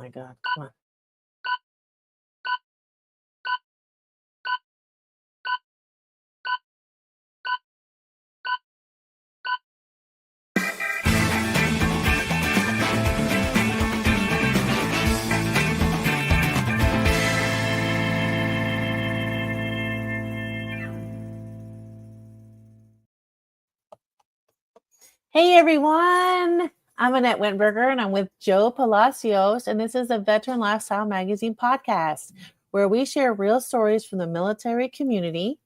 my God. Come on. Hey everyone, I'm Annette Wentberger and I'm with Joe Palacios, and this is a Veteran Lifestyle Magazine podcast where we share real stories from the military community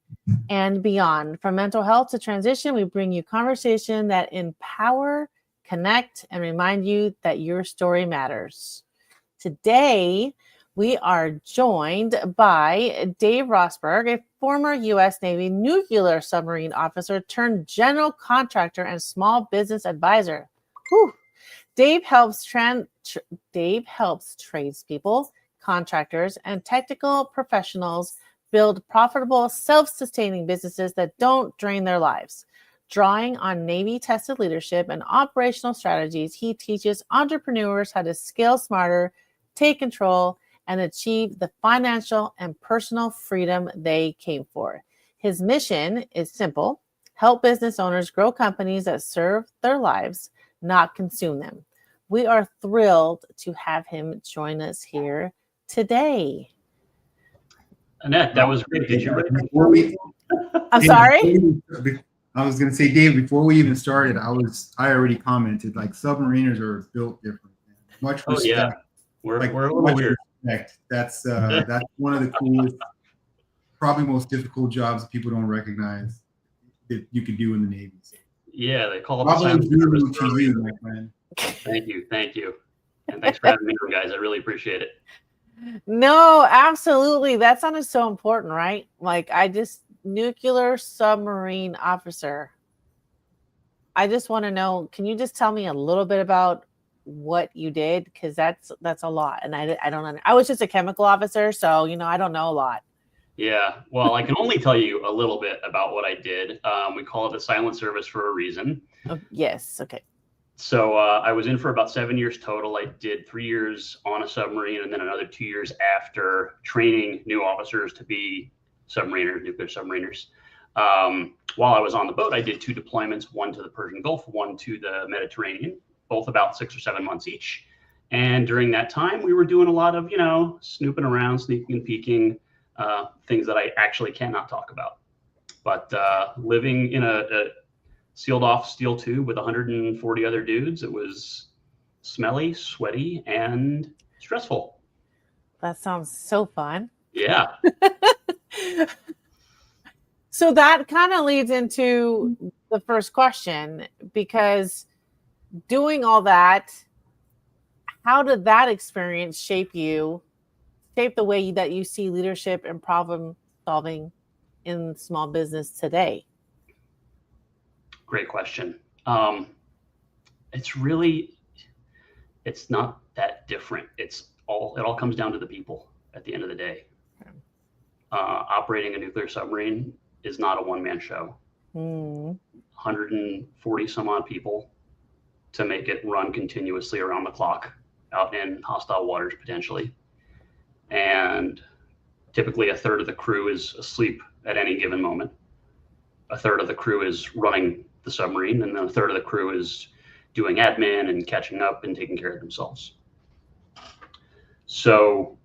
and beyond. From mental health to transition, we bring you conversation that empower, connect, and remind you that your story matters. Today, we are joined by Dave Rossberg, a former U.S. Navy nuclear submarine officer turned general contractor and small business advisor. Whew. Dave helps tradespeople, contractors, and technical professionals build profitable, self-sustaining businesses that don't drain their lives. Drawing on Navy-tested leadership and operational strategies, he teaches entrepreneurs how to scale smarter, take control, and achieve the financial and personal freedom they came for. His mission is simple: help business owners grow companies that serve their lives, not consume them. We are thrilled to have him join us here today. Annette, that was great. Did you? I'm sorry? I was going to say, Dave, before we even started, I already commented, like, submariners are built different. Much respect. Oh, yeah. We're a little weird. Respect. That's one of the coolest, probably most difficult jobs that people don't recognize that you could do in the Navy. So, yeah, they call it the silent service to you, my friend. Thank you. And thanks for having me here, guys. I really appreciate it. No, absolutely. That sounded so important, right? Like, nuclear submarine officer. I just want to know, can you just tell me a little bit about what you did? Because that's a lot, and I don't know. I was just a chemical officer, so I don't know a lot. Yeah, well, I can only tell you a little bit about what I did. We call it the silent service for a reason. Oh, yes, okay. So I was in for about 7 years total. I did 3 years on a submarine, and then another 2 years after, training new officers to be nuclear submariners. While I was on the boat, I did 2 deployments, one to the Persian Gulf, one to the Mediterranean, both about 6 or 7 months each. And during that time, we were doing a lot of, snooping around, sneaking and peeking, things that I actually cannot talk about. But living in a sealed off steel tube with 140 other dudes, it was smelly, sweaty, and stressful. That sounds so fun. Yeah. So that kind of leads into the first question, because doing all that, how did that experience shape the way that you see leadership and problem solving in small business today? Great question. It's not that different. It all comes down to the people at the end of the day. Operating a nuclear submarine is not a one-man show. 140 some odd people to make it run continuously around the clock out in hostile waters potentially. And typically a third of the crew is asleep at any given moment. A third of the crew is running the submarine, and then a third of the crew is doing admin and catching up and taking care of themselves. So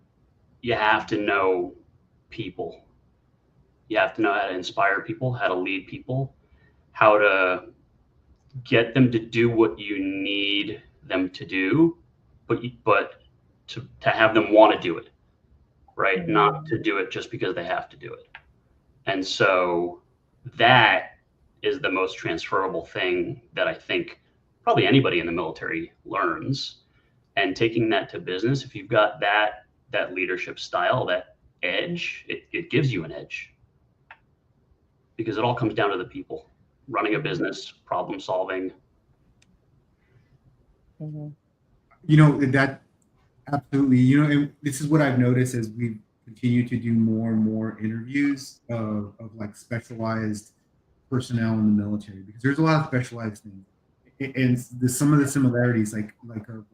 you have to know people. You have to know how to inspire people, how to lead people, how to get them to do what you need them to do, but to have them want to do it, right? Mm-hmm. Not to do it just because they have to do it. And so that is the most transferable thing that I think probably anybody in the military learns. And taking that to business, if you've got that leadership style, that edge, it gives you an edge. Because it all comes down to the people. Running a business, problem solving. Mm-hmm. That absolutely, and this is what I've noticed as we continue to do more and more interviews of like specialized personnel in the military, because there's a lot of specialized things. And some of the similarities, like of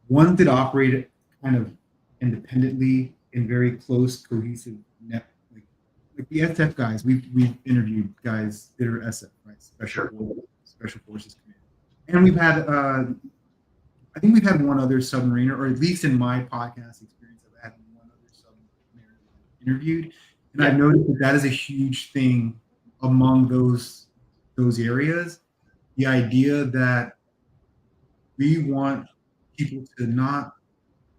ones that operate kind of independently in very close, cohesive net, like the SF guys. We've interviewed guys that are SF, right? Special Forces Command, and we've had I think we've had one other submariner, or at least in my podcast experience, I've had one other submariner interviewed, and I've noticed that is a huge thing among those areas. The idea that we want people to not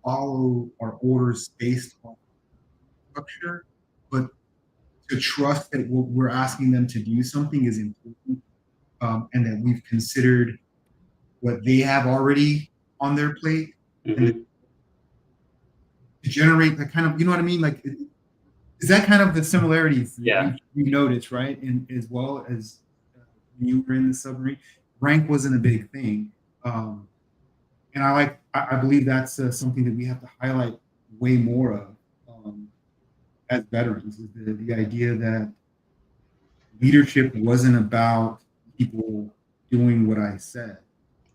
follow our orders based on structure, but to trust that what we're asking them to do something is important, and that we've considered what they have already on their plate, and to generate that kind of, you know what I mean? Like, is that kind of the similarities you notice, right? And as well as when you were in the submarine, rank wasn't a big thing. And I believe that's something that we have to highlight way more of as veterans, is the idea that leadership wasn't about people doing what I said.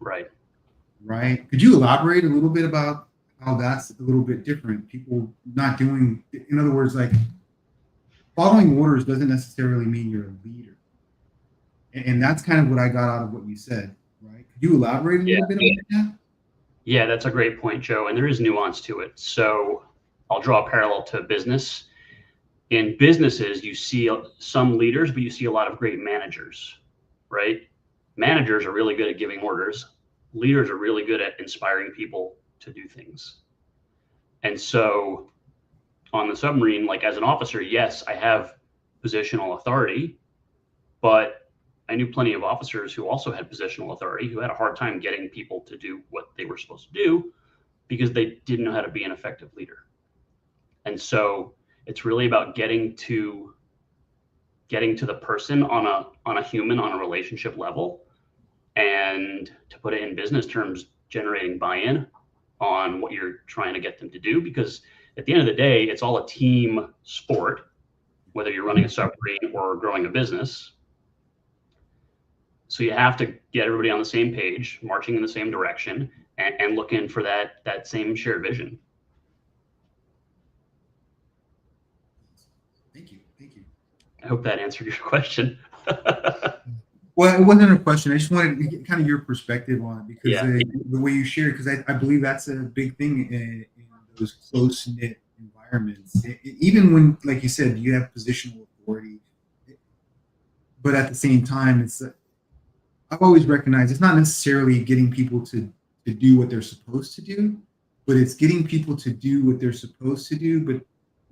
Right. Right. Could you elaborate a little bit about how that's a little bit different? People not doing, in other words, like following orders doesn't necessarily mean you're a leader. And that's kind of what I got out of what you said, right? Could you elaborate a little bit on that? Yeah, that's a great point, Joe. And there is nuance to it. So I'll draw a parallel to business. In businesses, you see some leaders, but you see a lot of great managers, right? Managers are really good at giving orders. Leaders are really good at inspiring people to do things. And so on the submarine, like as an officer, yes, I have positional authority, but I knew plenty of officers who also had positional authority who had a hard time getting people to do what they were supposed to do because they didn't know how to be an effective leader. And so it's really about getting to the person on a human, on a relationship level, and to put it in business terms, generating buy-in on what you're trying to get them to do. Because at the end of the day, it's all a team sport, whether you're running a submarine or growing a business. So you have to get everybody on the same page, marching in the same direction, and looking for that same shared vision. Thank you. I hope that answered your question. Well, it wasn't a question. I just wanted to get kind of your perspective on it, because the way you share it, because I believe that's a big thing in those close-knit environments. Even when, like you said, you have positional authority, but at the same time, I've always recognized it's not necessarily getting people to do what they're supposed to do, but it's getting people to do what they're supposed to do, but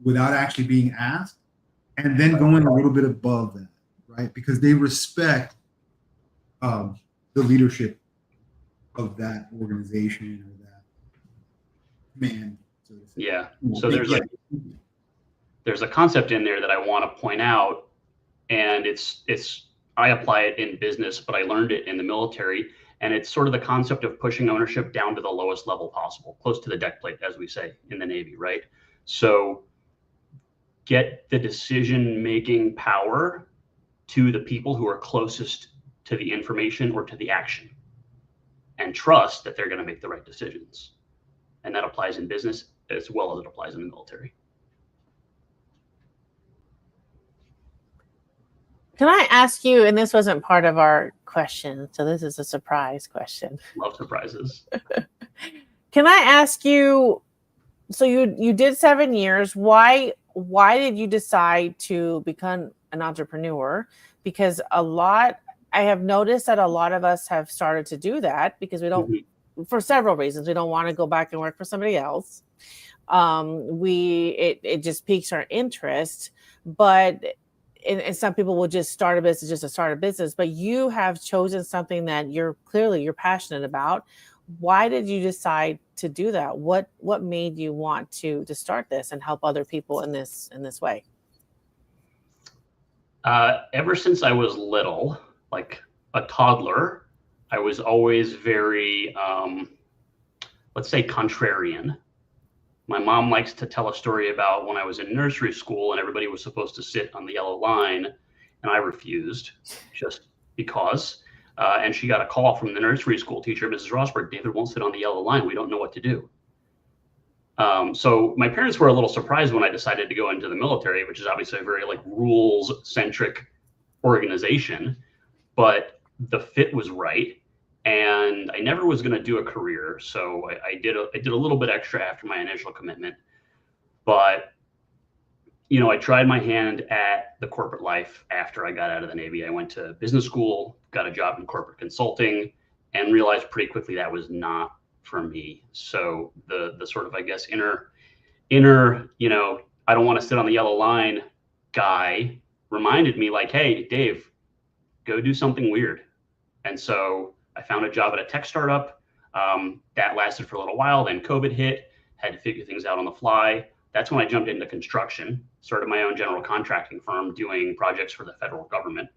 without actually being asked, and then going a little bit above that, right? Because they respect the leadership of that organization or that man. So to say. Yeah. So there's a concept in there that I want to point out, and it's I apply it in business, but I learned it in the military, and it's sort of the concept of pushing ownership down to the lowest level possible, close to the deck plate, as we say in the Navy, right? So get the decision-making power to the people who are closest to the information or to the action, and trust that they're going to make the right decisions. And that applies in business as well as it applies in the military. Can I ask you, and this wasn't part of our question, so this is a surprise question. Love surprises. Can I ask you, so you did 7 years. Why did you decide to become an entrepreneur? Because I have noticed that a lot of us have started to do that because we don't, for several reasons. We don't want to go back and work for somebody else. It just piques our interest, but and some people will just start a business just to start a business. But you have chosen something that you're passionate about. Why did you decide to do that? What made you want to start this and help other people in this way? Ever since I was little, like a toddler, I was always very, let's say, contrarian. My mom likes to tell a story about when I was in nursery school and everybody was supposed to sit on the yellow line, and I refused just because. And she got a call from the nursery school teacher, Mrs. Rossberg. David won't sit on the yellow line. We don't know what to do. So my parents were a little surprised when I decided to go into the military, which is obviously a very like rules centric organization, but the fit was right. And I never was going to do a career. So I did a little bit extra after my initial commitment, but I tried my hand at the corporate life after I got out of the Navy. I went to business school, got a job in corporate consulting, and realized pretty quickly that was not for me. So the sort of, I guess, inner, I don't want to sit on the yellow line guy reminded me like, hey, Dave, go do something weird. And so I found a job at a tech startup that lasted for a little while. Then COVID hit, had to figure things out on the fly. That's when I jumped into construction, started my own general contracting firm doing projects for the federal government.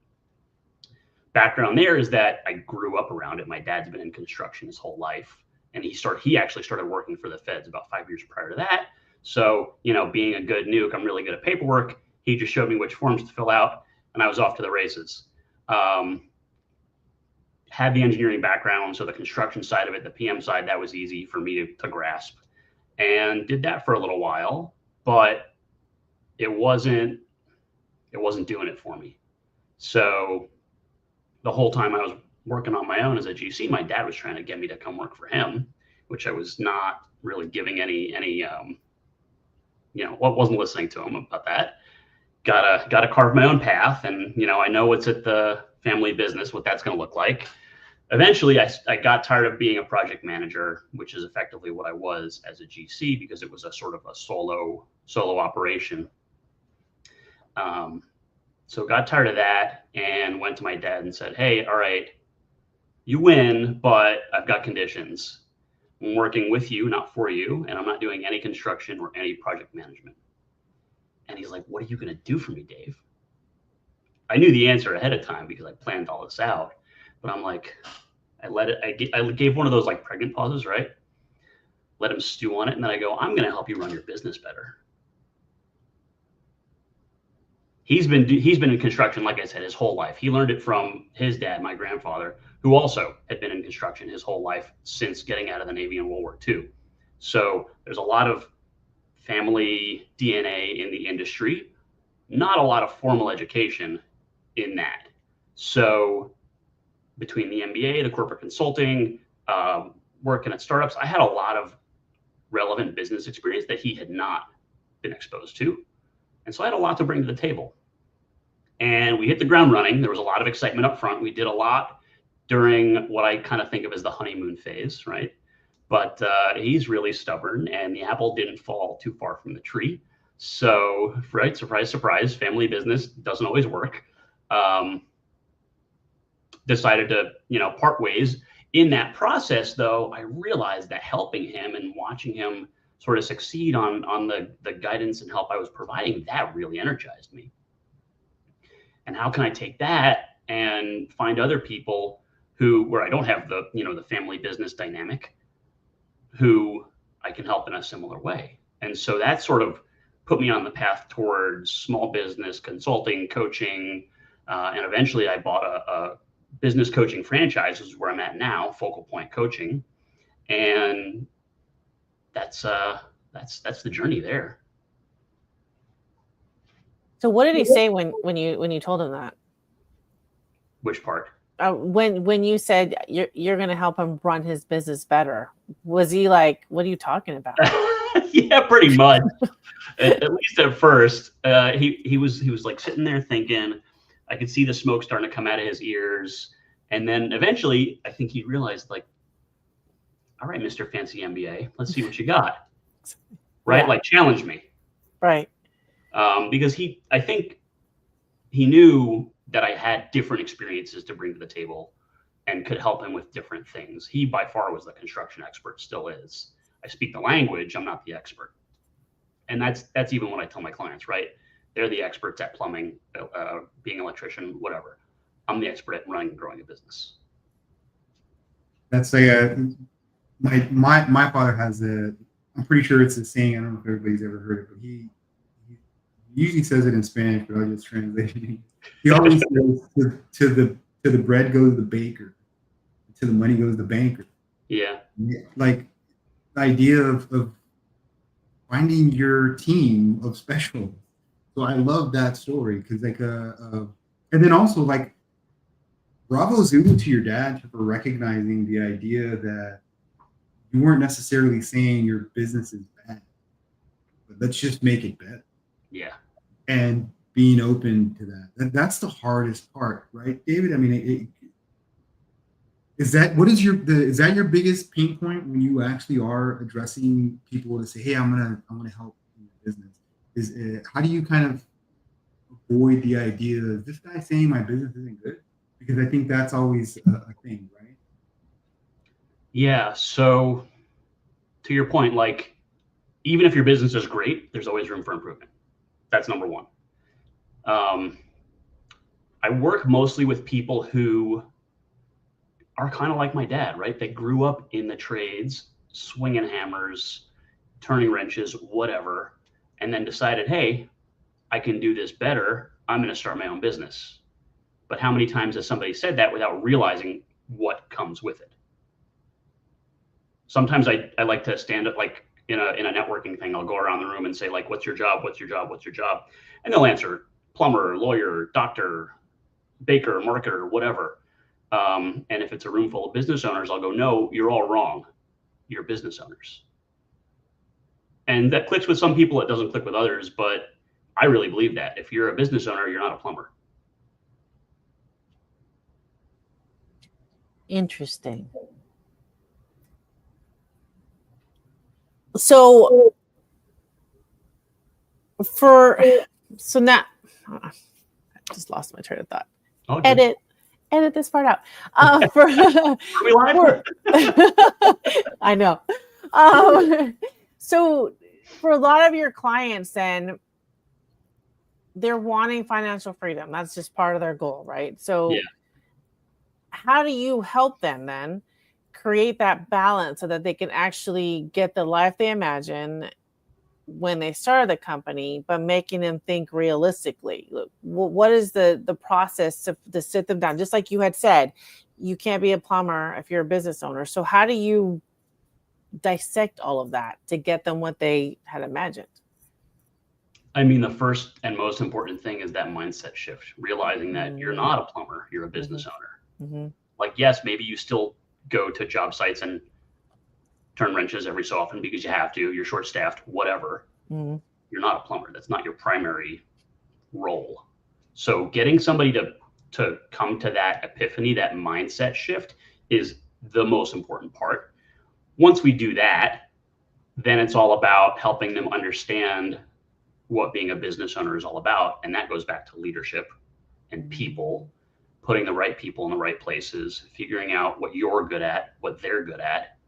Background there is that I grew up around it. My dad's been in construction his whole life. And he actually started working for the feds about 5 years prior to that. So, being a good nuke, I'm really good at paperwork. He just showed me which forms to fill out, and I was off to the races. Had the engineering background, so the construction side of it, the PM side, that was easy for me to grasp. And did that for a little while, but it wasn't doing it for me. So the whole time I was working on my own as a GC, my dad was trying to get me to come work for him, which I was not really giving wasn't listening to him about that. Gotta carve my own path. And, I know what's at the family business, what that's going to look like. Eventually I got tired of being a project manager, which is effectively what I was as a GC, because it was a sort of a solo operation. So got tired of that and went to my dad and said, hey, all right, you win, but I've got conditions. I'm working with you, not for you, and I'm not doing any construction or any project management. And he's like, what are you going to do for me, Dave? I knew the answer ahead of time because I planned all this out, but I'm like, I gave one of those like pregnant pauses, right? Let him stew on it. And then I go, I'm going to help you run your business better. He's been in construction, like I said, his whole life. He learned it from his dad, my grandfather, who also had been in construction his whole life since getting out of the Navy in World War II. So there's a lot of family DNA in the industry, not a lot of formal education in that. So between the MBA, the corporate consulting, working at startups, I had a lot of relevant business experience that he had not been exposed to. And so I had a lot to bring to the table. And we hit the ground running. There was a lot of excitement up front. We did a lot during what I kind of think of as the honeymoon phase, right? But he's really stubborn, and the apple didn't fall too far from the tree. So, right, surprise, surprise, family business doesn't always work. Decided to, part ways. In that process, though, I realized that helping him and watching him sort of succeed on the guidance and help I was providing, that really energized me. And how can I take that and find other people where I don't have the family business dynamic, who I can help in a similar way? And so that sort of put me on the path towards small business consulting, coaching, and eventually I bought a business coaching franchise, which is where I'm at now, Focal Point Coaching, and that's the journey there. So what did he say when you told him that? Which part? When you said you're going to help him run his business better, was he like, what are you talking about? Yeah, pretty much. At least at first, he was like sitting there thinking. I could see the smoke starting to come out of his ears, and then eventually, I think he realized, like, all right, Mr. Fancy MBA, let's see what you got. Right, yeah. Like challenge me. Right. Because I think he knew that I had different experiences to bring to the table and could help him with different things. He by far was the construction expert, still is. I speak the language, I'm not the expert. And that's even what I tell my clients, right? They're the experts at plumbing, being an electrician, whatever. I'm the expert at running and growing a business. That's my father has I'm pretty sure it's a saying. I don't know if everybody's ever heard it, but he usually says it in Spanish, but I'll just translate it. He always says to to the bread goes the baker, to the money goes the banker. Yeah. Like the idea of finding your team of specialists. So I love that story because and then also like bravo Zulu to your dad for recognizing the idea that you weren't necessarily saying your business is bad, but let's just make it better. Yeah. And being open to that. That's the hardest part, right, David? I mean, is that your biggest pain point when you actually are addressing people to say, hey, I'm gonna help in your business? How do you kind of avoid the idea of this guy saying my business isn't good? Because I think that's always a thing, right? Yeah. So to your point, like even if your business is great, there's always room for improvement. That's number one. I work mostly with people who are kind of like my dad, right? They grew up in the trades, swinging hammers, turning wrenches, whatever, and then decided, hey, I can do this better. I'm going to start my own business. But how many times has somebody said that without realizing what comes with it? Sometimes I like to stand up like in a networking thing. I'll go around the room and say, like, what's your job? What's your job? What's your job? And they'll answer plumber, lawyer, doctor, baker, marketer, whatever. And if it's a room full of business owners, I'll go, no, you're all wrong. You're business owners. And that clicks with some people. It doesn't click with others, but I really believe that if you're a business owner, you're not a plumber. Interesting. So now I just lost my train of thought. Oh, Edit this part out. I know. So for a lot of your clients, then they're wanting financial freedom. That's just part of their goal, right? So yeah. How do you help them then create that balance so that they can actually get the life they imagine when they started the company, but making them think realistically? What is the process to sit them down? Just like you had said, you can't be a plumber if you're a business owner. So how do you dissect all of that to get them what they had imagined? I mean, the first and most important thing is that mindset shift, realizing that you're not a plumber, you're a business owner. Mm-hmm. Like, yes, maybe you still go to job sites and turn wrenches every so often because you have to, you're short staffed, whatever. Mm-hmm. You're not a plumber. That's not your primary role. So getting somebody to come to that epiphany, that mindset shift is the most important part. Once we do that, then it's all about helping them understand what being a business owner is all about. And that goes back to leadership and people, putting the right people in the right places, figuring out what you're good at, what they're good at,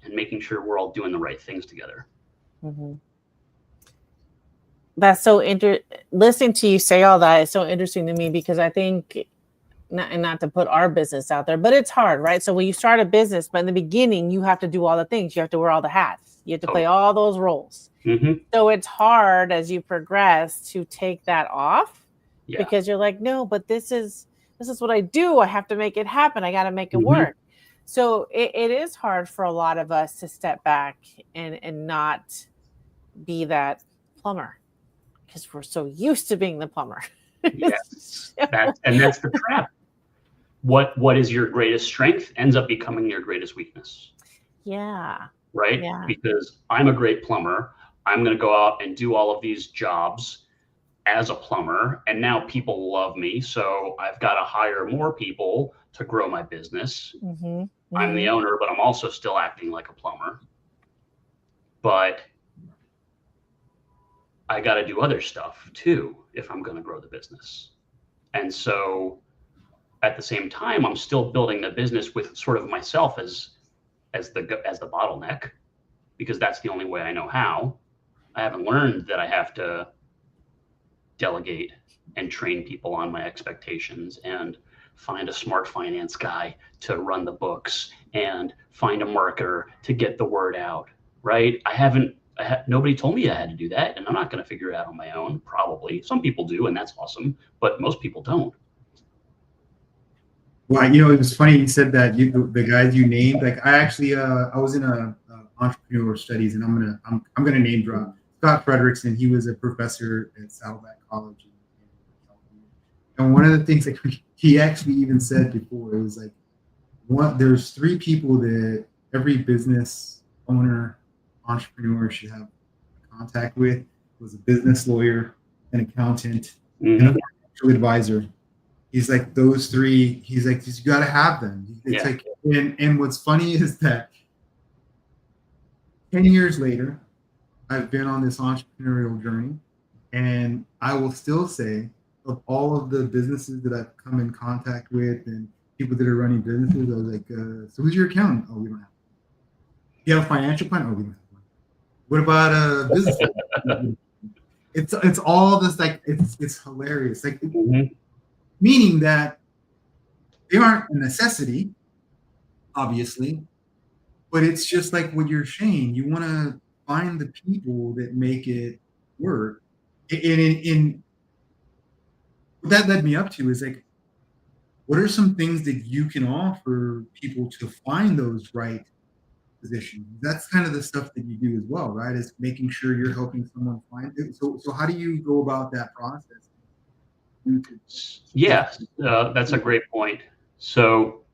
and making sure we're all doing the right things together. Mm-hmm. That's so listening to you say all that is so interesting to me, because I think, not to put our business out there, but it's hard, right? So when you start a business, but in the beginning, you have to do all the things. You have to wear all the hats. You have to play all those roles. Mm-hmm. So it's hard as you progress to take that off, because you're like, no, but this is what I do. I have to make it happen. I got to make it work. So it is hard for a lot of us to step back and not be that plumber, because we're so used to being the plumber. Yes, that's the trap. What is your greatest strength ends up becoming your greatest weakness. Yeah. Right? Yeah. Because I'm a great plumber. I'm going to go out and do all of these jobs as a plumber, and now people love me. So I've got to hire more people to grow my business. Mm-hmm. Mm-hmm. I'm the owner, but I'm also still acting like a plumber. But I got to do other stuff too if I'm going to grow the business. And so at the same time, I'm still building the business with sort of myself as the bottleneck, because that's the only way I know how. I haven't learned that I have to delegate and train people on my expectations and find a smart finance guy to run the books and find a marketer to get the word out, right? Nobody told me I had to do that, and I'm not going to figure it out on my own. Probably some people do, and that's awesome, but most people don't. Well, it was funny you said that the guys you named. Like I actually, I was in a entrepreneur studies, and I'm gonna name drop Scott Frederickson. He was a professor at Saddleback College in California. And one of the things that he actually even said before is like, there's three people that every business owner, entrepreneur should have contact with. Was a business lawyer, an accountant, and a financial advisor. He's like, those three, he's like, you got to have them. It's like, and what's funny is that 10 years later, I've been on this entrepreneurial journey, and I will still say, of all of the businesses that I've come in contact with and people that are running businesses, I was like, so who's your accountant? Oh, we don't have one. You have a financial plan? Oh, we don't have one. What about a business? It's all this, like, it's hilarious. Like, meaning that they aren't a necessity, obviously, but it's just like what you're saying. You want to find the people that make it work. And what that led me up to is like, what are some things that you can offer people to find those right positions? That's kind of the stuff that you do as well, right? Is making sure you're helping someone find it. So how do you go about that process? Yeah, that's a great point. So,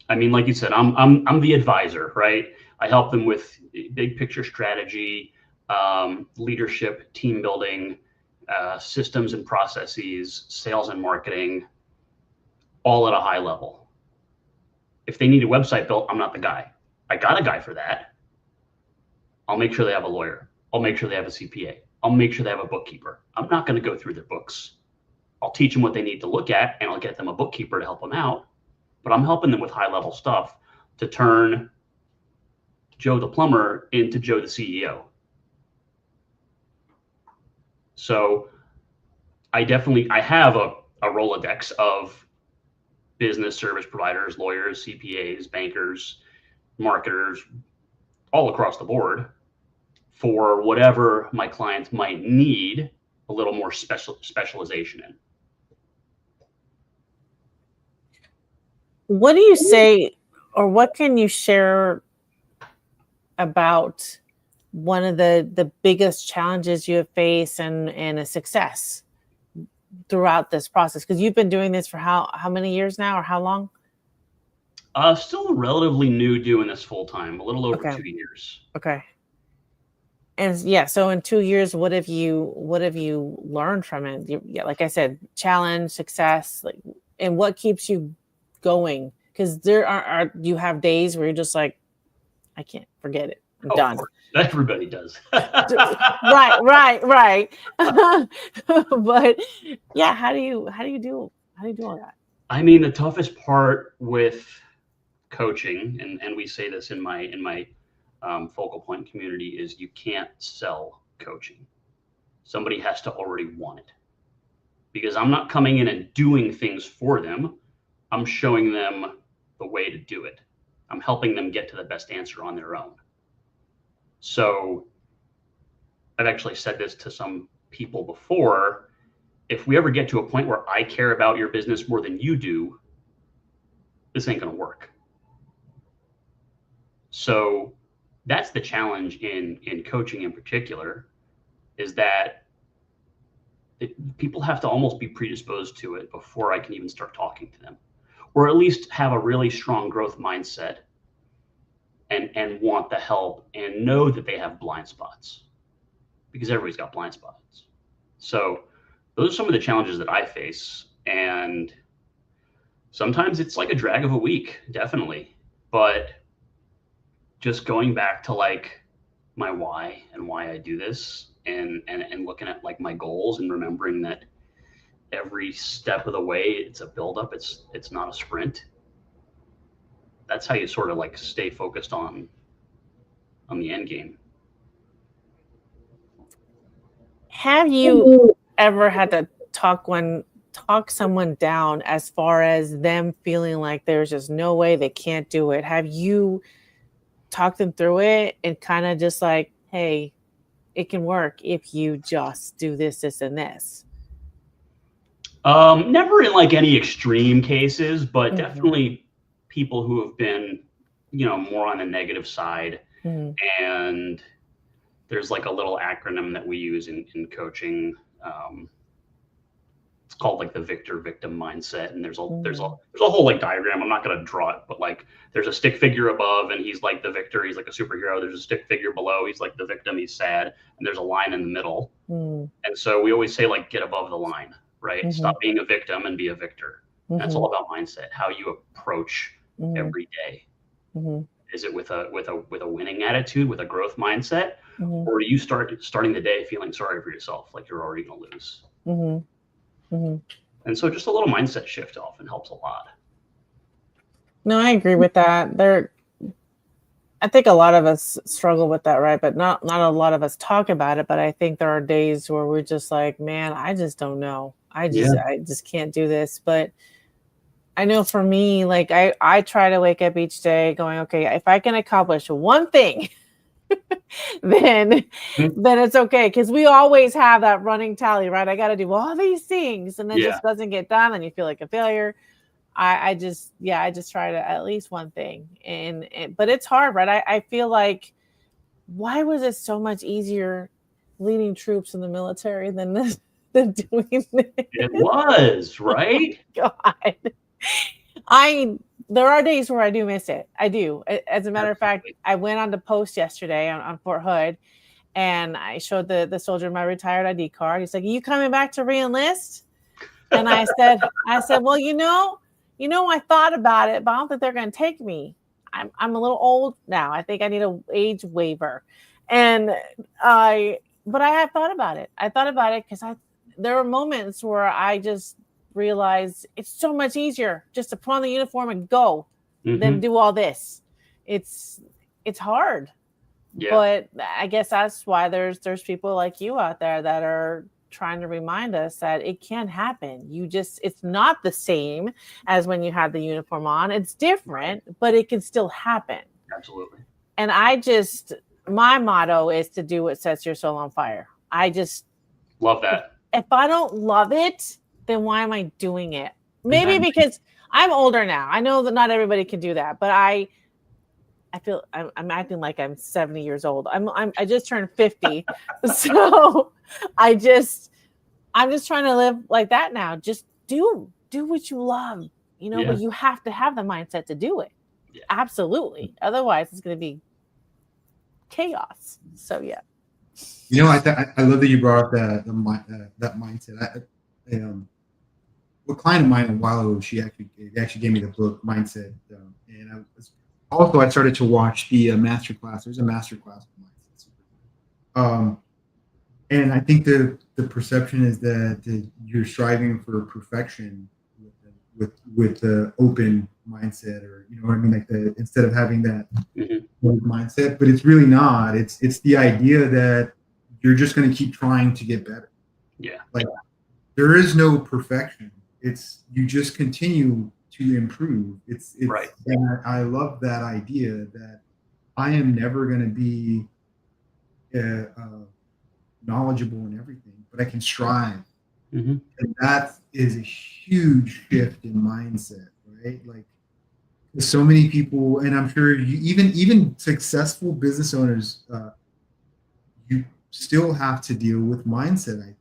I mean, like you said, I'm the advisor, right? I help them with big picture strategy, leadership, team building, systems and processes, sales and marketing, all at a high level. If they need a website built, I'm not the guy. I got a guy for that. I'll make sure they have a lawyer. I'll make sure they have a CPA. I'll make sure they have a bookkeeper. I'm not going to go through their books. I'll teach them what they need to look at, and I'll get them a bookkeeper to help them out. But I'm helping them with high-level stuff to turn Joe the plumber into Joe the CEO. So I have a Rolodex of business service providers, lawyers, CPAs, bankers, marketers, all across the board for whatever my clients might need a little more specialization in. What do you say, or what can you share about one of the biggest challenges you have faced and a success throughout this process? Because you've been doing this for how many years now, or how long? Still relatively new doing this full time, a little over 2 years. Okay. And yeah, so in 2 years, what have you learned from it? Yeah, like I said, challenge, success, like, and what keeps you going? Because there you have days where you're just like, I can't, forget it, I'm done. Everybody does. right. But yeah, how do you do all that? I mean, the toughest part with coaching, and we say this in my focal point community, is you can't sell coaching. Somebody has to already want it, because I'm not coming in and doing things for them. I'm showing them the way to do it. I'm helping them get to the best answer on their own. So I've actually said this to some people before. If we ever get to a point where I care about your business more than you do, this ain't going to work. So that's the challenge in coaching in particular, is that people have to almost be predisposed to it before I can even start talking to them, or at least have a really strong growth mindset and want the help and know that they have blind spots, because everybody's got blind spots. So those are some of the challenges that I face. And sometimes it's like a drag of a week, definitely. But just going back to like my why and why I do this, and looking at like my goals and remembering that every step of the way it's a buildup, it's not a sprint. That's how you sort of like stay focused on the end game. Have you ever had to talk someone down as far as them feeling like there's just no way they can't do it? Have you talked them through it and kind of just like, hey, it can work if you just do this, this, and this? Never in like any extreme cases, but Mhm. definitely people who have been, more on the negative side. Mhm. And there's like a little acronym that we use in coaching. It's called like the victor-victim mindset, and there's a whole like diagram. I'm not going to draw it, but like there's a stick figure above, and he's like the victor. He's like a superhero. There's a stick figure below. He's like the victim. He's sad, and there's a line in the middle. Mhm. And so we always say like get above the line, right? Mhm. Stop being a victim and be a victor. And it's all about mindset, how you approach Mhm. every day. Mhm. Is it with a winning attitude, with a growth mindset, Mhm. or are you starting the day feeling sorry for yourself, like you're already going to lose? Mhm. Mhm. And so just a little mindset shift often helps a lot. No, I agree with that. I think a lot of us struggle with that, right? But not a lot of us talk about it. But I think there are days where we're just like, man, I just don't know. I just can't do this. But I know for me, like I try to wake up each day going, okay, if I can accomplish one thing, then it's okay. Because we always have that running tally, right? I got to do all these things, and then just doesn't get done, and you feel like a failure. I just try to at least one thing, but it's hard, right? I feel like, why was it so much easier leading troops in the military than this than doing this? It was, right? God, there are days where I do miss it. I do. As a matter of fact, I went on the post yesterday on Fort Hood, and I showed the soldier my retired ID card. He's like, "Are you coming back to re-enlist?" And I said, well, I thought about it, but I don't think they're going to take me. I'm a little old now. I think I need an age waiver. But I have thought about it. I thought about it because there were moments where I just realized it's so much easier just to put on the uniform and go than do all this. It's hard. Yeah. But I guess that's why there's people like you out there that are trying to remind us that it can happen. It's not the same as when you had the uniform on. It's different, but it can still happen. Absolutely. And my motto is to do what sets your soul on fire. I just love that. If I don't love it, then why am I doing it? Maybe because I'm older now. I know that not everybody can do that, but I feel I'm acting like I'm 70 years old. I just turned 50. So I'm just trying to live like that now. Just do what you love, but you have to have the mindset to do it. Yeah. Absolutely. Otherwise it's going to be chaos. So yeah. I love that you brought up that mindset. A client of mine a while ago, she actually gave me the book Mindset, and I started to watch the master class. There's a master class of mindset. And I think the perception is that you're striving for perfection with the open mindset, or what I mean, like instead of having that mindset, but it's really not. It's the idea that you're just going to keep trying to get better. Yeah. Like there is no perfection. It's you just continue to improve. It's right. And I love that idea that I am never going to be knowledgeable in everything, but I can strive. And that is a huge shift in mindset, right? Like so many people, and I'm sure even successful business owners, you still have to deal with mindset, I think.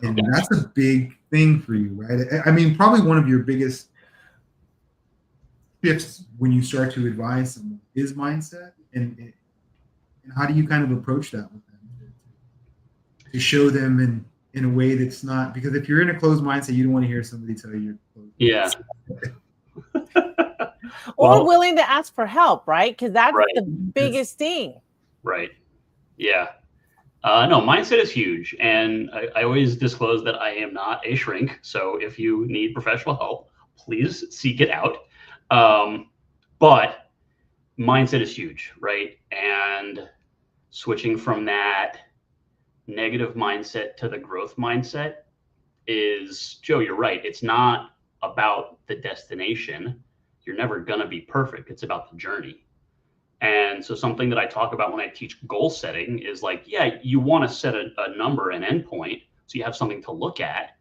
And that's a big thing for you, right? I mean, probably one of your biggest shifts when you start to advise someone is mindset. And how do you kind of approach that with them to show them in a way that's not, because if you're in a closed mindset, you don't want to hear somebody tell you you're closed. Yeah. Or willing to ask for help, right? Because that's the biggest thing. Right. Yeah. No, mindset is huge. And I always disclose that I am not a shrink. So if you need professional help, please seek it out. But mindset is huge, right? And switching from that negative mindset to the growth mindset is, Joe, you're right. It's not about the destination. You're never going to be perfect. It's about the journey. And so something that I talk about when I teach goal setting is like, yeah, you want to set a number, an endpoint, so you have something to look at.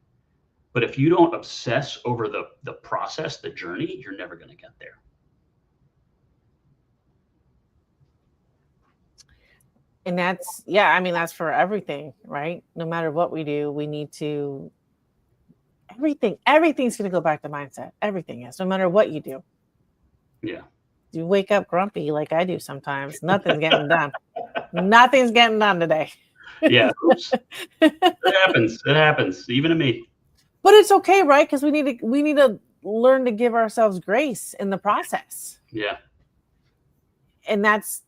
But if you don't obsess over the process, the journey, you're never going to get there. And that's, yeah, I mean, that's for everything, right? No matter what we do, we need to, everything's going to go back to mindset. Everything is, no matter what you do. Yeah. You wake up grumpy like I do sometimes. Nothing's getting done. Nothing's getting done today. Yeah. Oops. It happens. It happens. Even to me. But it's okay, right? Because we need to learn to give ourselves grace in the process. Yeah. And that's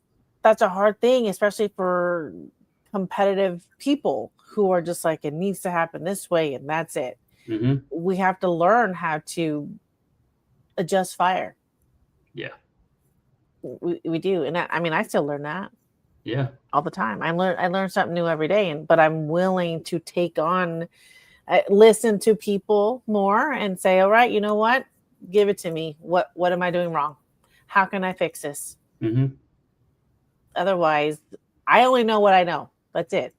a hard thing, especially for competitive people who are just like, it needs to happen this way and that's it. Mm-hmm. We have to learn how to adjust fire. Yeah. We do. And I still learn that. Yeah. All the time. I learn something new every day, but I'm willing to take on, listen to people more and say, all right, you know what? Give it to me. What am I doing wrong? How can I fix this? Mm-hmm. Otherwise, I only know what I know. That's it.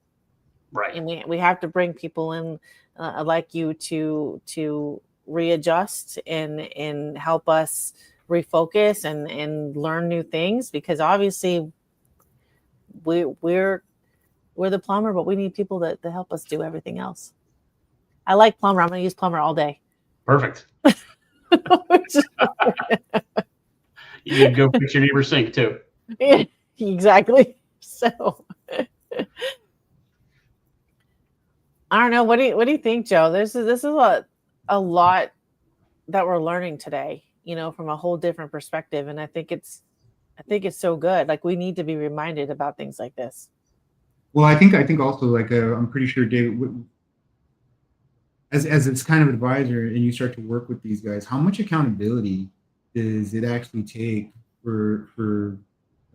Right. And we have to bring people in like you to readjust and help us refocus and learn new things, because obviously we're the plumber, but we need people to help us do everything else. I like plumber. I'm going to use plumber all day. Perfect. You can go fix your neighbor's sink too. Yeah, exactly. So I don't know. What do you think, Joe? This is a lot that we're learning today, from a whole different perspective. And I think it's so good. Like, we need to be reminded about things like this. Well, I think also, like, I'm pretty sure, Dave, as it's kind of advisor and you start to work with these guys, how much accountability does it actually take for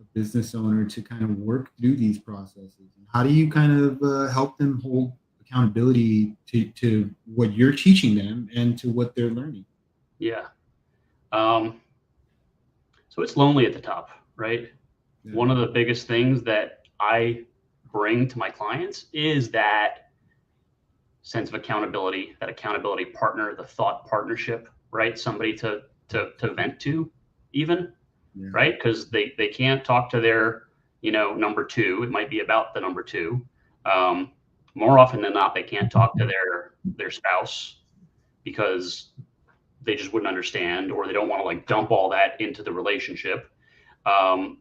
a business owner to kind of work through these processes? And how do you kind of help them hold accountability to what you're teaching them and to what they're learning? Yeah. So it's lonely at the top, right? Yeah. One of the biggest things that I bring to my clients is that sense of accountability, that accountability partner, the thought partnership, right? Somebody to vent to, even, yeah. Right? Because they can't talk to their, number two. It might be about the number two. More often than not, they can't talk to their spouse because they just wouldn't understand, or they don't want to like dump all that into the relationship.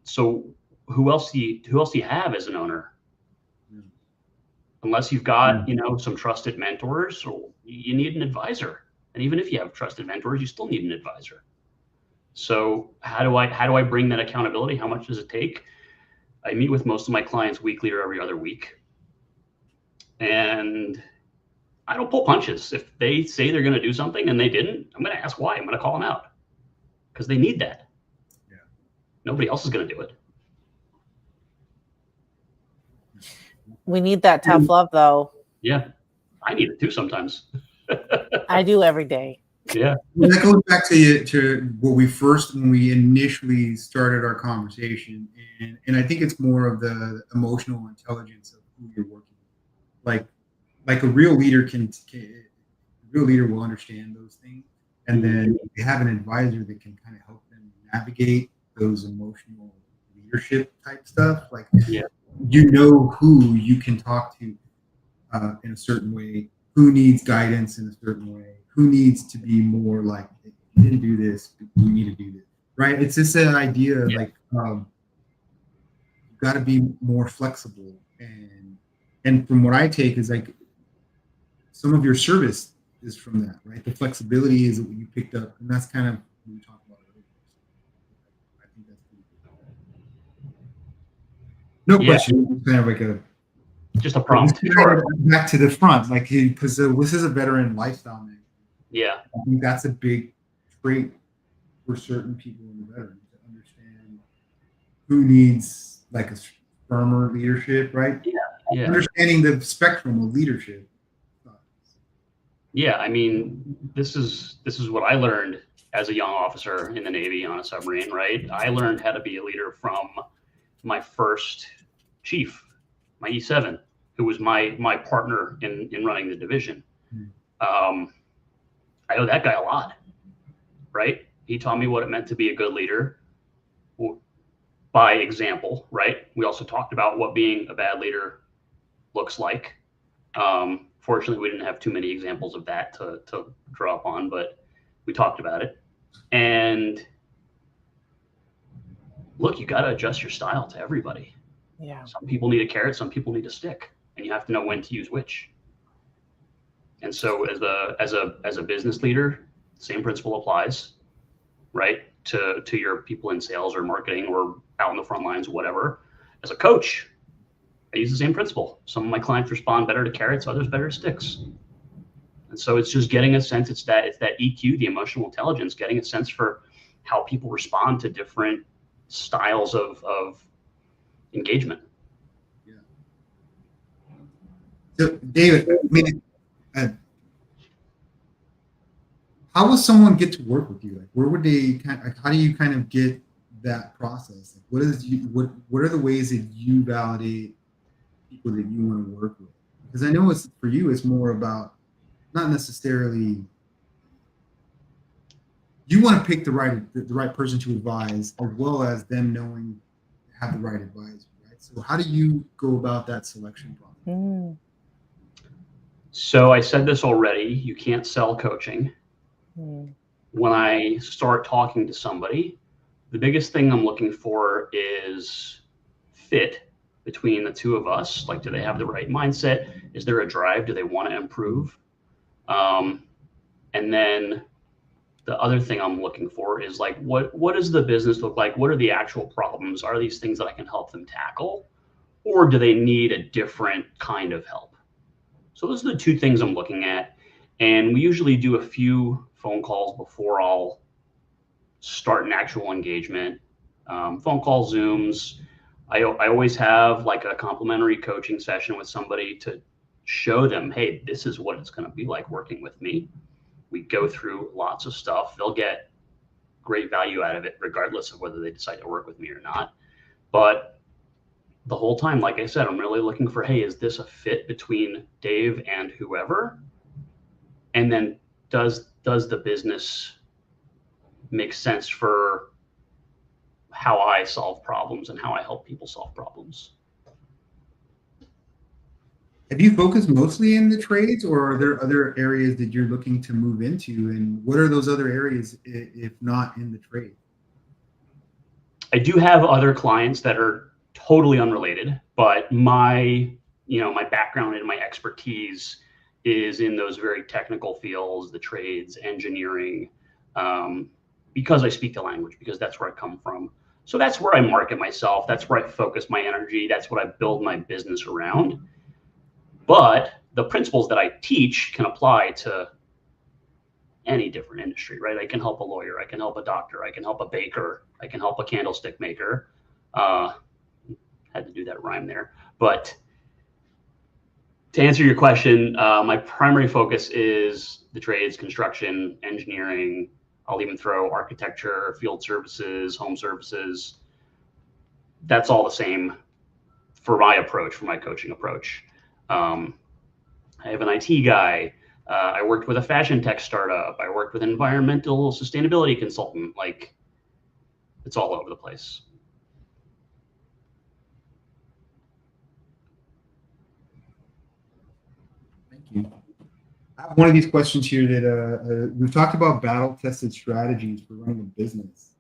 So who else do you have as an owner? Unless you've got, some trusted mentors, or you need an advisor. And even if you have trusted mentors, you still need an advisor. So how do I bring that accountability? How much does it take? I meet with most of my clients weekly or every other week. And I don't pull punches. If they say they're going to do something and they didn't, I'm going to ask why. I'm going to call them out because they need that. Yeah. Nobody else is going to do it. We need that tough love, though. Yeah. I need it too sometimes. I do every day. Yeah. Well, that goes back to what when we initially started our conversation. And I think it's more of the emotional intelligence of who you're working with. Like a real leader will understand those things. And then they have an advisor that can kind of help them navigate those emotional leadership type stuff. Like, yeah. Who you can talk to in a certain way, who needs guidance in a certain way, who needs to be more like, you didn't do this, you need to do this, right? It's just an idea of like, you've got to be more flexible. And from what I take is like, some of your service is from that, right? The flexibility is what you picked up, and that's kind of what we talked about earlier. I think that's pretty good. No question. Kind of like just a prompt. Back to the front, like, because this is a veteran lifestyle magazine. Yeah, I think that's a big trait for certain people in the veteran to understand who needs like a firmer leadership, right? Yeah. Understanding the spectrum of leadership. Yeah, I mean, this is what I learned as a young officer in the Navy on a submarine, right? I learned how to be a leader from my first chief, my E7, who was my partner in running the division. I owe that guy a lot, right? He taught me what it meant to be a good leader by example, right? We also talked about what being a bad leader looks like. Fortunately, we didn't have too many examples of that to draw upon, but we talked about it. And look, you got to adjust your style to everybody. Yeah. Some people need a carrot, some people need a stick, and you have to know when to use which. And so as a business leader, same principle applies, right? To your people in sales or marketing or out in the front lines, whatever. As a coach, I use the same principle. Some of my clients respond better to carrots, others better to sticks. And so it's just getting a sense, it's that EQ, the emotional intelligence, getting a sense for how people respond to different styles of engagement. Yeah. So David, I mean, how will someone get to work with you? Like, where would they how do you kind of get that process? Like, what are the ways that you validate people that you want to work with? Because I know for you, it's more about not necessarily you want to pick the right person to advise, as well as them knowing to have the right advisor, right? So how do you go about that selection process? So I said this already, you can't sell coaching. When I start talking to somebody, the biggest thing I'm looking for is fit between the two of us. Like, do they have the right mindset? Is there a drive? Do they want to improve? And then the other thing I'm looking for is like, what does the business look like? What are the actual problems? Are these things that I can help them tackle? Or do they need a different kind of help? So those are the two things I'm looking at. And we usually do a few phone calls before I'll start an actual engagement. Phone calls, Zooms. I always have like a complimentary coaching session with somebody to show them, hey, this is what it's going to be like working with me. We go through lots of stuff. They'll get great value out of it, regardless of whether they decide to work with me or not. But the whole time, like I said, I'm really looking for, hey, is this a fit between Dave and whoever? And then does the business make sense for how I solve problems and how I help people solve problems? Have you focused mostly in the trades, or are there other areas that you're looking to move into? And what are those other areas, if not in the trade? I do have other clients that are totally unrelated, but my background and my expertise is in those very technical fields, the trades, engineering, because I speak the language, because that's where I come from. So that's where I market myself. That's where I focus my energy. That's what I build my business around. But the principles that I teach can apply to any different industry, right? I can help a lawyer. I can help a doctor. I can help a baker. I can help a candlestick maker. Had to do that rhyme there. But to answer your question, my primary focus is the trades, construction, engineering. I'll even throw architecture, field services, home services. That's all the same for my approach, for my coaching approach. I have an IT guy. I worked with a fashion tech startup. I worked with an environmental sustainability consultant. Like, it's all over the place. Thank you. I have one of these questions here that we've talked about battle-tested strategies for running a business.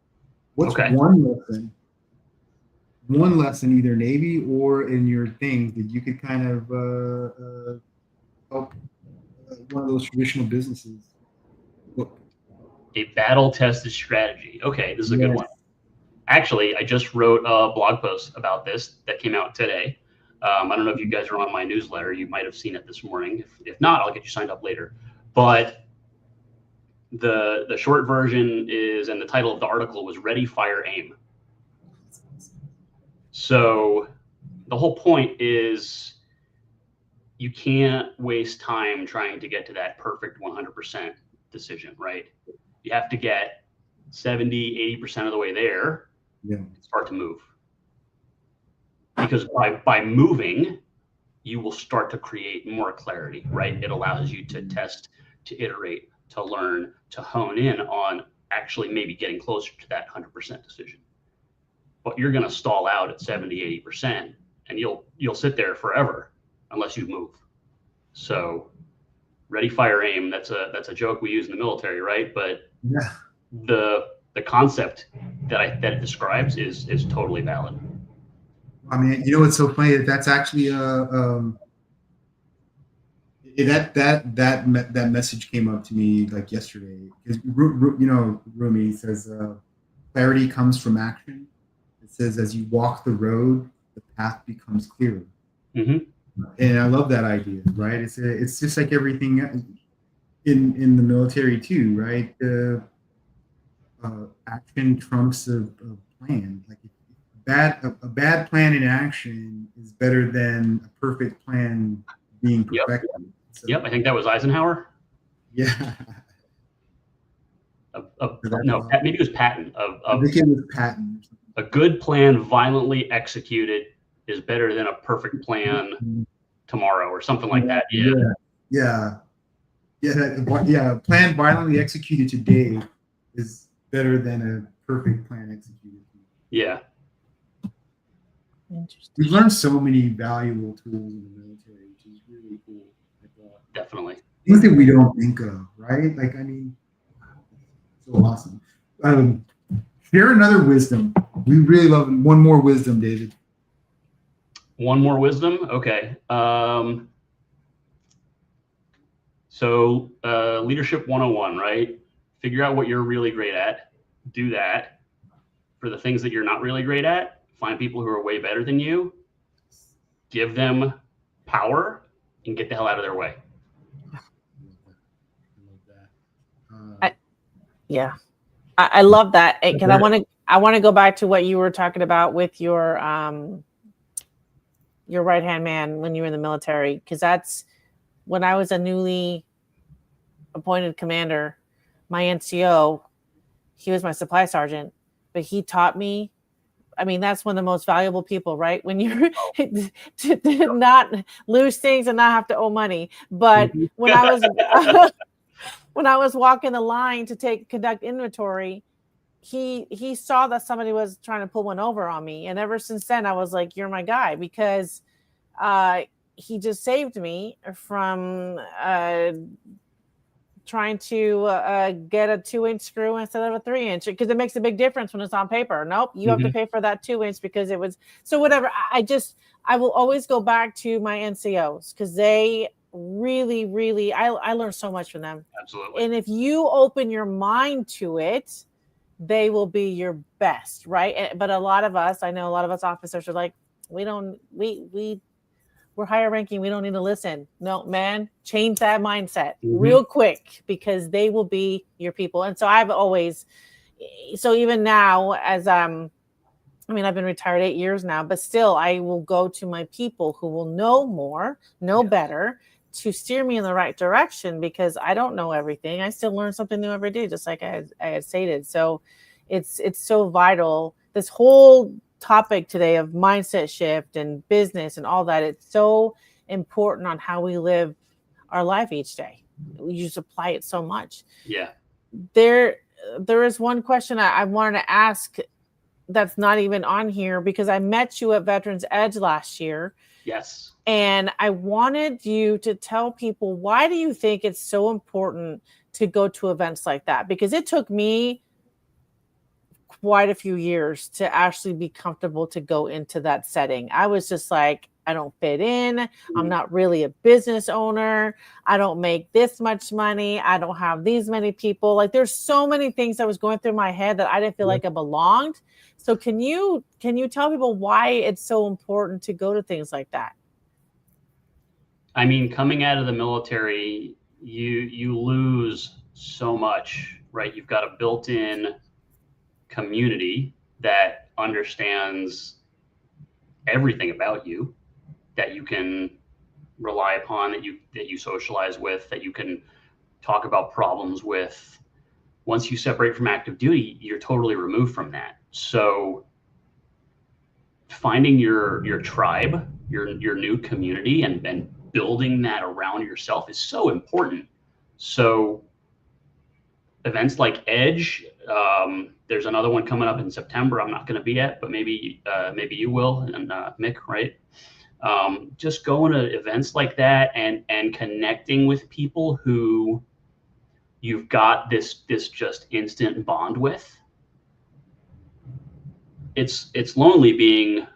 What's one lesson, either Navy or in your things, that you could kind of help one of those traditional businesses? A battle-tested strategy. Okay, this is a good one. Actually, I just wrote a blog post about this that came out today. I don't know if you guys are on my newsletter. You might have seen it this morning. If not, I'll get you signed up later. But the short version is, and the title of the article was Ready, Fire, Aim. So the whole point is you can't waste time trying to get to that perfect 100% decision, right? You have to get 70, 80% of the way there and start to move. Because by moving, you will start to create more clarity, right? It allows you to test, to iterate, to learn, to hone in on actually maybe getting closer to that 100% decision. But you're going to stall out at 70, 80%, and you'll sit there forever unless you move. So ready, fire, aim. That's a joke we use in the military, right? But Yeah. The concept that it describes is totally valid. I mean, you know what's so funny? That's actually that message came up to me like yesterday. Because Rumi says clarity comes from action. It says as you walk the road, the path becomes clearer. Mm-hmm. And I love that idea, right? It's just like everything in the military too, right? Action trumps a plan. Like a bad plan in action is better than a perfect plan being perfected. Yep. So, Yep, I think that was Eisenhower. Yeah. No, maybe it was Patton. I think it was Patton. A good plan violently executed is better than a perfect plan tomorrow or something like that. Yeah. A plan violently executed today is better than a perfect plan executed. Yeah. Interesting. We've learned so many valuable tools in the military, which is really cool. Definitely. Things that we don't think of, right? Like, I mean, so awesome. Share another wisdom. We really love one more wisdom, David. One more wisdom? Okay. So leadership 101, right? Figure out what you're really great at. Do that. For the things that you're not really great at, find people who are way better than you. Give them power and get the hell out of their way. I love that because I want to go back to what you were talking about with your right hand man when you were in the military, because that's when I was a newly appointed commander. My NCO, he was my supply sergeant, but he taught me. I mean, that's one of the most valuable people, right? When you're to not lose things and not have to owe money. But when I was when I was walking the line to conduct inventory, he saw that somebody was trying to pull one over on me. And ever since then, I was like, you're my guy, because he just saved me from trying to get a 2-inch screw instead of a 3-inch, because it makes a big difference when it's on paper. Nope, you have to pay for that 2-inch because it was so whatever. I will always go back to my NCOs because they really I learned so much from them. Absolutely. And if you open your mind to it, they will be your best, right? But a lot of us officers are like, we're higher ranking, we don't need to listen. No, man, change that mindset real quick, because they will be your people. And so so even now, as I've been retired 8 years now, but still I will go to my people who will know more, better, to steer me in the right direction, because I don't know everything. I still learn something new every day, just like I had stated. So it's so vital. This whole topic today of mindset shift and business and all that, it's so important on how we live our life each day. We just apply it so much. Yeah. There is one question I wanted to ask that's not even on here, because I met you at Veterans Edge last year. Yes. And I wanted you to tell people, why do you think it's so important to go to events like that? Because it took me quite a few years to actually be comfortable to go into that setting. I was just like, I don't fit in. I'm not really a business owner. I don't make this much money. I don't have these many people. Like, there's so many things that was going through my head that I didn't feel like I belonged. So can you tell people why it's so important to go to things like that? I mean, coming out of the military, you lose so much, right? You've got a built-in community that understands everything about you, that you can rely upon, that you socialize with, that you can talk about problems with. Once you separate from active duty, you're totally removed from that. So finding your tribe, your new community, and building that around yourself is so important. So events like Edge. There's another one coming up in September. I'm not going to be at, but maybe you will, and Mick, right? Just going to events like that and connecting with people who you've got this just instant bond with. It's lonely being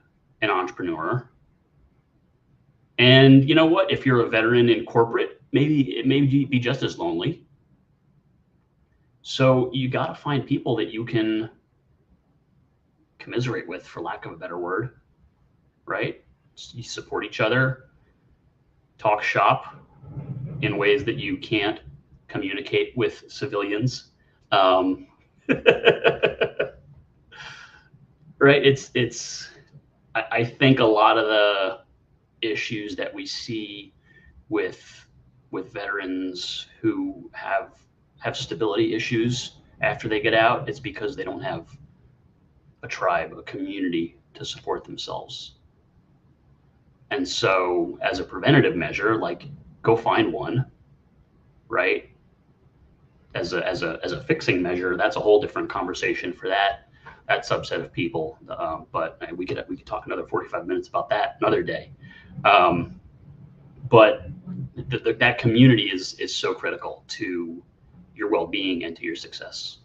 an entrepreneur. And you know what? If you're a veteran in corporate, maybe it may be just as lonely. So you got to find people that you can commiserate with, for lack of a better word, right? You support each other, talk shop in ways that you can't communicate with civilians. Right? I think a lot of the issues that we see with veterans who have stability issues after they get out, it's because they don't have a tribe, a community to support themselves. And so as a preventative measure, like, go find one, right? As a fixing measure, that's a whole different conversation for that subset of people. But we could talk another 45 minutes about that another day. But that community is so critical to your well-being and to your success.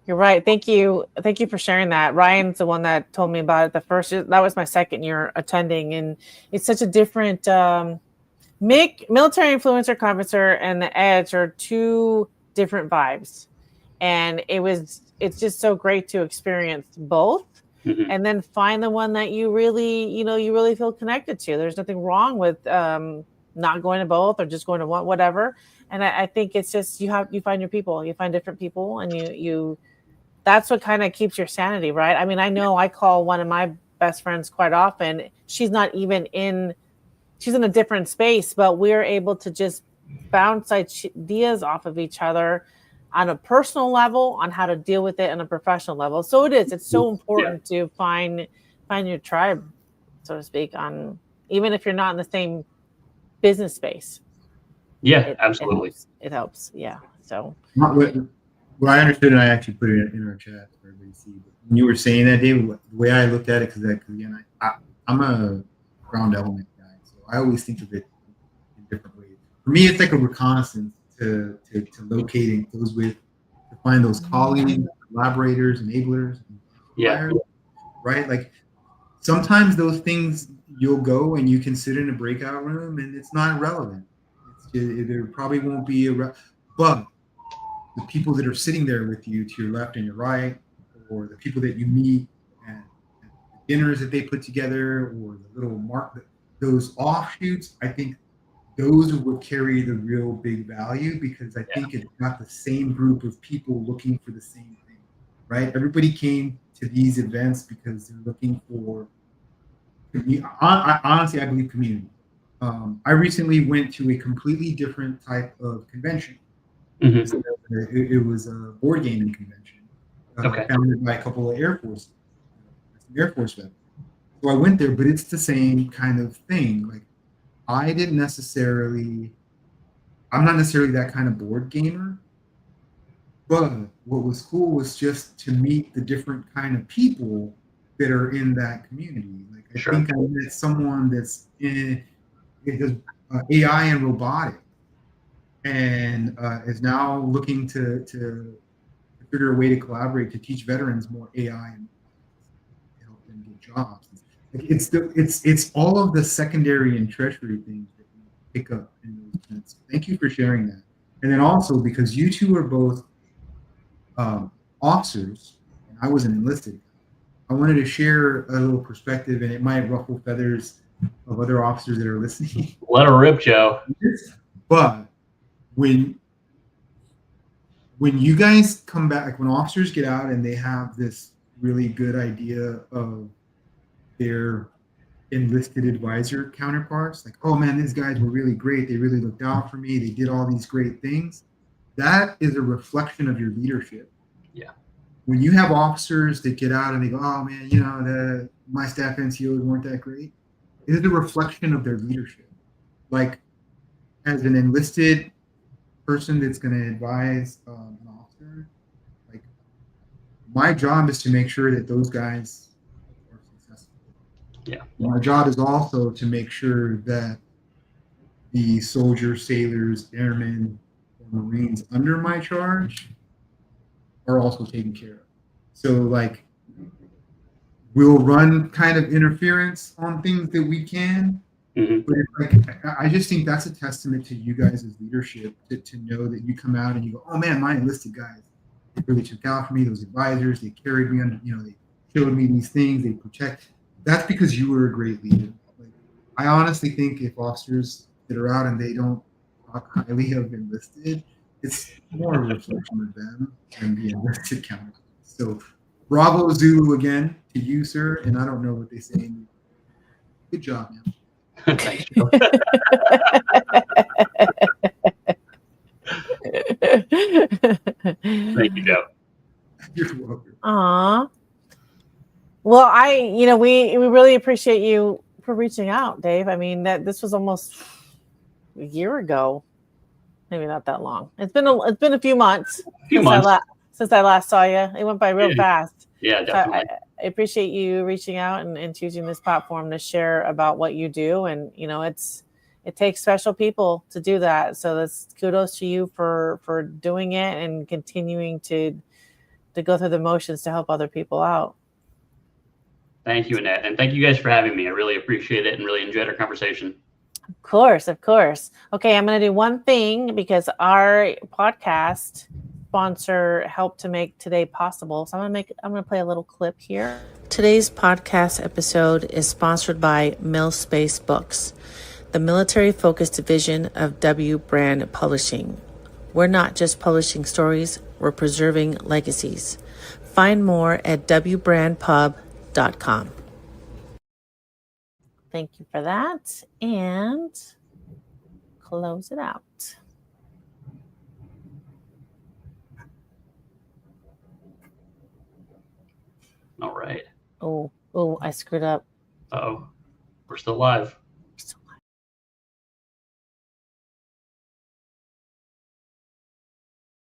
You're right. Thank you for sharing that. Ryan's the one that told me about it. That was my second year attending, and it's such a different military influencer conferencer and the Edge are two different vibes, and it's just so great to experience both. Mm-hmm. And then find the one that you really feel connected to. There's nothing wrong with not going to both or just going to one, whatever. And I think it's just you find your people, you find different people, and you that's what kind of keeps your sanity, right? I mean, I know I call one of my best friends quite often. She's not even she's in a different space, but we're able to just bounce ideas off of each other on a personal level, on how to deal with it on a professional level. So it's so important to find your tribe, so to speak, on even if you're not in the same business space. Yeah, absolutely. It helps. Yeah. So what I understood, and I actually put it in our chat for everybody to see. But when you were saying that, Dave, the way I looked at it, because again, I'm a ground element guy, so I always think of it in different ways. For me, it's like a reconnaissance to locate and close with, to find those colleagues, collaborators, enablers, right? Like sometimes those things you'll go and you can sit in a breakout room and it's not relevant. There probably won't be but the people that are sitting there with you to your left and your right, or the people that you meet at the dinners that they put together, or the little those offshoots, I think those are what carry the real big value, because I think it's not the same group of people looking for the same thing, right? Everybody came to these events because they're looking for honestly, I believe community. I recently went to a completely different type of convention. Mm-hmm. It was a board gaming convention founded by a couple of Air Force veterans. So I went there, but it's the same kind of thing. Like I'm not necessarily that kind of board gamer, but what was cool was just to meet the different kind of people that are in that community. Like I think I met someone that's in AI and robotics, and is now looking to figure a way to collaborate to teach veterans more AI and help them get jobs. Like it's all of the secondary and tertiary things that we pick up in those events. So thank you for sharing that. And then also, because you two are both officers, and I was an enlisted, I wanted to share a little perspective, and it might ruffle feathers of other officers that are listening. Let her rip, Joe. But when you guys come back, like when officers get out and they have this really good idea of their enlisted advisor counterparts, like, oh man, these guys were really great. They really looked out for me. They did all these great things. That is a reflection of your leadership. Yeah. When you have officers that get out and they go, oh man, my staff NCOs weren't that great. It is a reflection of their leadership. Like as an enlisted person that's going to advise an officer, like my job is to make sure that those guys are successful. Yeah. My job is also to make sure that the soldiers, sailors, airmen, or Marines under my charge are also taken care of. So like we'll run kind of interference on things that we can. Mhm. But I just think that's a testament to you guys' leadership to know that you come out and you go, oh man, my enlisted guys, they really took out for me. Those advisors, they carried me under, they showed me these things, they protect. That's because you were a great leader. Like, I honestly think if officers that are out and they don't talk highly of enlisted, it's more a reflection of them than the enlisted counterparts. So bravo Zulu again to you, sir. And I don't know what they say. Good job, man. Thanks, Joe. Thank you, Joe. You're welcome. Aw. Well, we really appreciate you for reaching out, Dave. I mean, this was almost a year ago, maybe not that long. It's been a few months, since I last saw you. It went by real fast. Yeah, definitely. So I appreciate you reaching out and choosing this platform to share about what you do. And it takes special people to do that. So that's kudos to you for doing it and continuing to go through the motions to help other people out. Thank you, Annette. And thank you guys for having me. I really appreciate it and really enjoyed our conversation. Of course. Okay, I'm going to do one thing because our podcast sponsor helped to make today possible. So I'm going to play a little clip here. Today's podcast episode is sponsored by Mill Space Books, the military-focused division of W Brand Publishing. We're not just publishing stories, we're preserving legacies. Find more at wbrandpub.com. Thank you for that. And close it out. All right. Oh, I screwed up. Uh-oh. We're still live.